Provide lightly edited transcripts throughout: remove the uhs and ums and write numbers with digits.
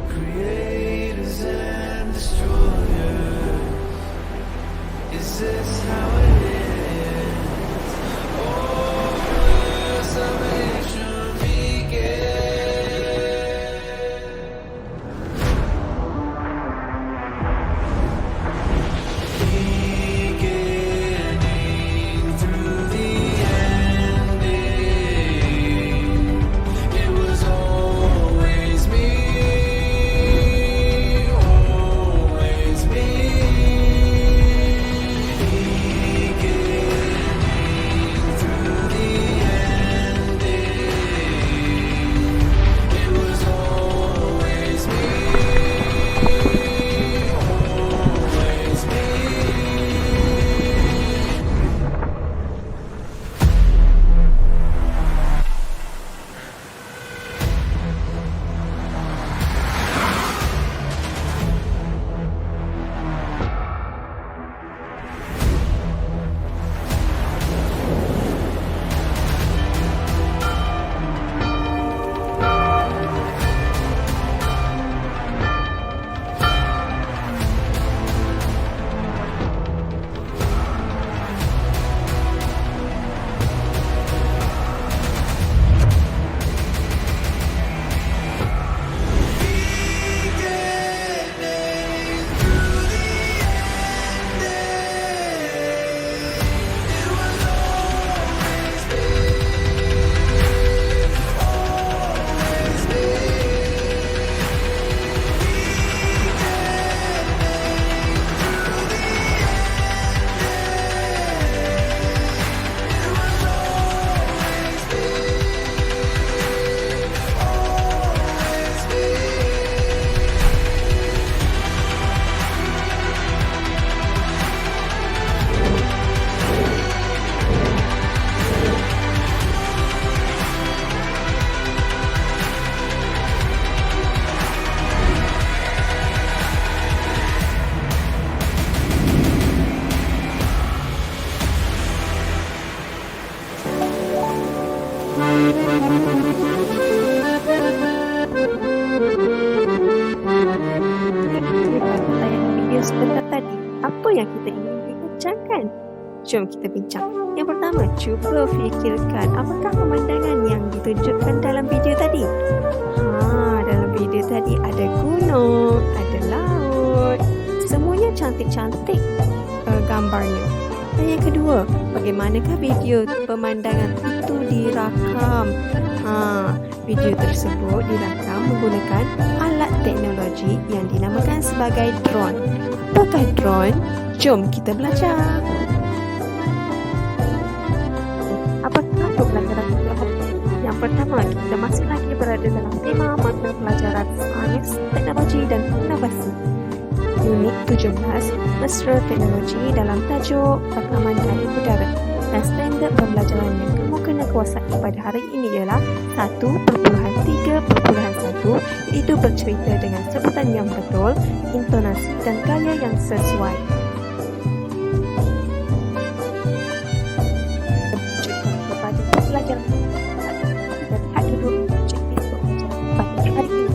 creators and destroyers. Is this how it is? Or will salvation begin? Beginning through the ending, it was always me, always me. Beginning through the ending, it was always me, always me. Video sebentar tadi, apa yang kita ingin bincangkan? Jom kita bincang. Yang pertama, cuba fikirkan apakah pemandangan yang ditunjukkan dalam video tadi. Dalam video tadi ada gunung, ada laut, semuanya cantik-cantik gambarnya. Dan yang kedua, bagaimanakah video pemandangan itu dirakam? Video tersebut dirakam menggunakan alat teknologi yang dinamakan sebagai drone. Apakah drone? Jom kita belajar. Apakah pembelajaran kita hari ini? Yang pertama, kita masih lagi berada dalam tema mata pelajaran sains, teknologi dan inovasi. Unit 17, Mesra Teknologi dalam tajuk Rakaman Air Udara. Dan standard pembelajaran yang kamu kena kuasai pada hari ini ialah 1.3.1, iaitu bercerita dengan sebutan yang betul, intonasi dan gaya yang sesuai. Lanjutkan kepada pembelajaran. Kita lihat dulu objektif pembelajaran pada hari ini.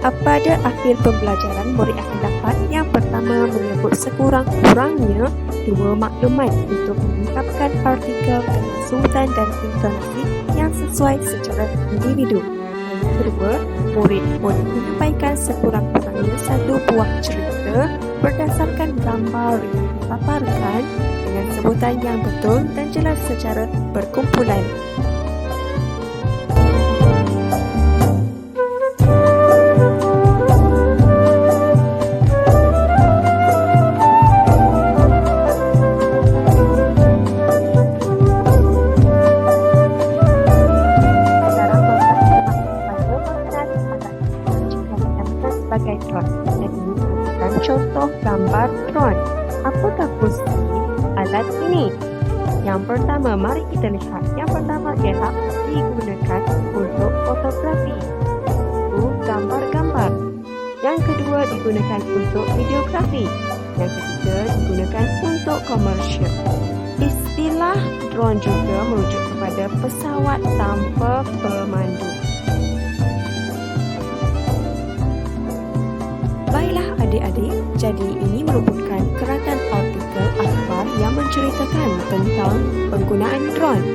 Pada akhir pembelajaran, murid akan dapat yang pertama menyebut sekurang-kurangnya 2 maklumat untuk mengungkapkan artikel dengan sultan dan intonasi yang sesuai secara individu. Yang kedua, murid boleh menyampaikan sekurang-kurangnya 1 buah cerita berdasarkan gambar yang dipaparkan dengan sebutan yang betul dan jelas secara berkumpulan. Sebagai drone, dan ini merupakan contoh gambar drone. Apakah fungsi alat ini? Yang pertama, mari kita lihat. Yang pertama ialah digunakan untuk fotografi, itu gambar-gambar. Yang kedua digunakan untuk videografi. Yang ketiga digunakan untuk komersial. Istilah drone juga merujuk kepada pesawat tanpa pemandu. adik-adik, jadi ini merupakan kerangka artikel akhbar yang menceritakan tentang penggunaan drone.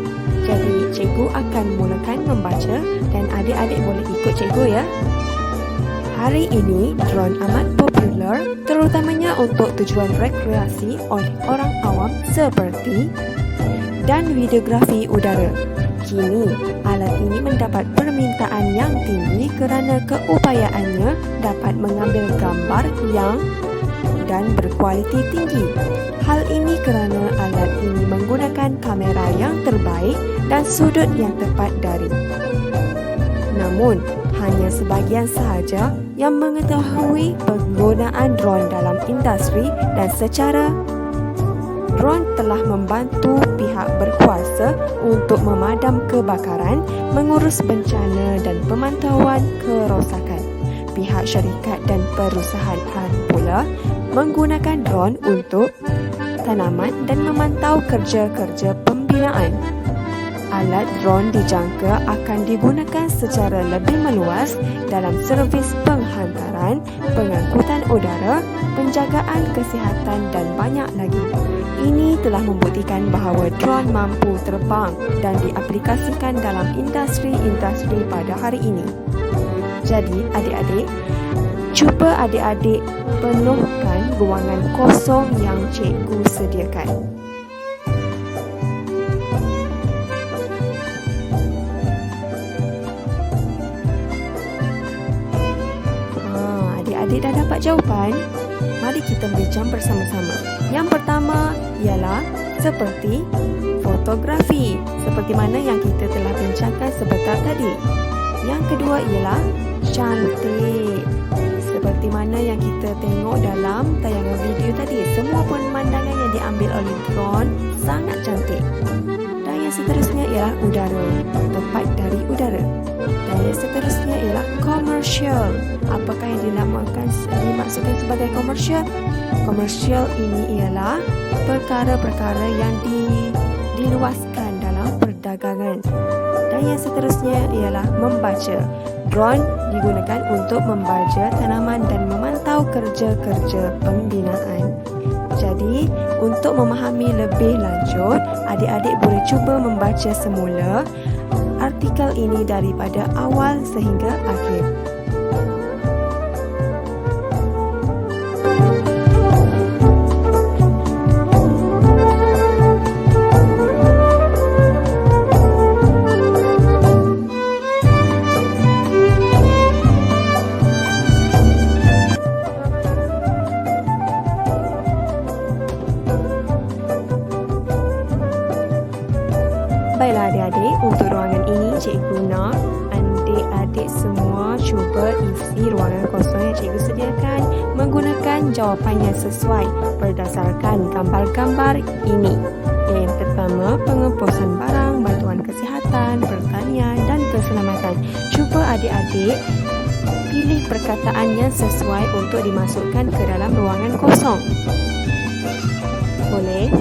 Jadi cikgu akan mulakan membaca dan adik-adik boleh ikut cikgu ya. Hari ini drone amat popular terutamanya untuk tujuan rekreasi oleh orang awam seperti dan videografi udara. Kini, alat ini mendapat permintaan yang tinggi kerana keupayaannya dapat mengambil gambar yang dan berkualiti tinggi. Hal ini kerana alat ini menggunakan kamera yang terbaik dan sudut yang tepat dari. Namun, hanya sebahagian sahaja yang mengetahui penggunaan drone dalam industri dan secara drone telah membantu pihak berkuasa untuk memadam kebakaran, mengurus bencana dan pemantauan kerosakan. Pihak syarikat dan perusahaan pula menggunakan drone untuk tanaman dan memantau kerja-kerja pembinaan. Alat drone dijangka akan digunakan secara lebih meluas dalam servis penghantaran, pengangkutan udara, penjagaan kesihatan dan banyak lagi. Ini telah membuktikan bahawa drone mampu terbang dan diaplikasikan dalam industri-industri pada hari ini. Jadi, adik-adik, cuba adik-adik penuhkan ruangan kosong yang cikgu sediakan. Adik-adik dah dapat jawapan? Mari kita bincang bersama-sama. Yang pertama ialah seperti fotografi, seperti mana yang kita telah bincangkan sebentar tadi. Yang kedua ialah cantik, seperti mana yang kita tengok dalam tayangan video tadi. Semua pemandangan yang diambil oleh drone sangat cantik. Dan yang seterusnya ialah udara, tempat dari udara. Dan yang seterusnya ialah komersial. Apakah yang dimaksudkan sebagai komersial? Komersial ini ialah perkara-perkara yang diluaskan dalam perdagangan. Dan yang seterusnya ialah membaca. Drone digunakan untuk membaca tanaman dan memantau kerja-kerja pembinaan. Jadi, untuk memahami lebih lanjut, adik-adik boleh cuba membaca semula artikel ini daripada awal sehingga akhir. Baiklah adik-adik, untuk ruangan ini cikgu nak adik-adik semua cuba isi ruangan kosong yang cikgu sediakan menggunakan jawapan yang sesuai berdasarkan gambar-gambar ini. Yang pertama, pengeposan barang, bantuan kesihatan, pertanian dan keselamatan. Cuba adik-adik pilih perkataan yang sesuai untuk dimasukkan ke dalam ruangan kosong. Boleh?